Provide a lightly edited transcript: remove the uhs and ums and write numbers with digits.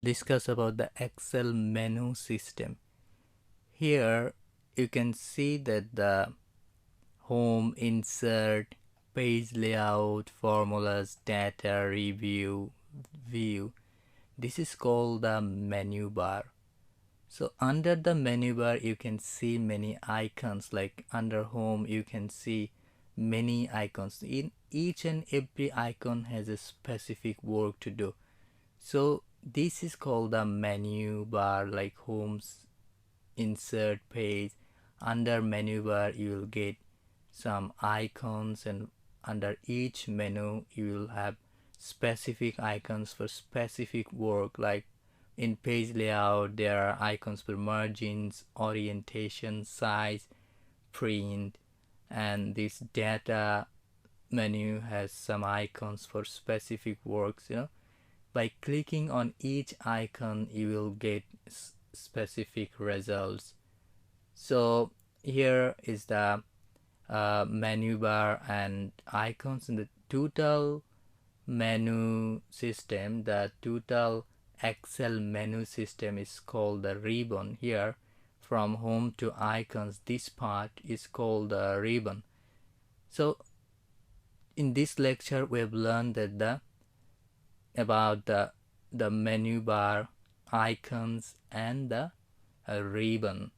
Discuss about the Excel menu system. Here you can see that the home, insert, page layout, formulas, data, review, view. This is called the menu bar. So under the menu bar you can see many icons, like under home you can see many icons. In each and every icon has a specific work to do. So this is called the menu bar, like home's insert page. Under menu bar you will get some icons, and under each menu you will have specific icons for specific work. Like in page layout there are icons for margins, orientation, size, print, and this data menu has some icons for specific works. By clicking on each icon you will get specific results. So here is the menu bar and icons in the total menu system. The total Excel menu system is called the ribbon. Here from home to icons, this part is called the ribbon. So in this lecture we have learned that about the menu bar, icons, and the ribbon.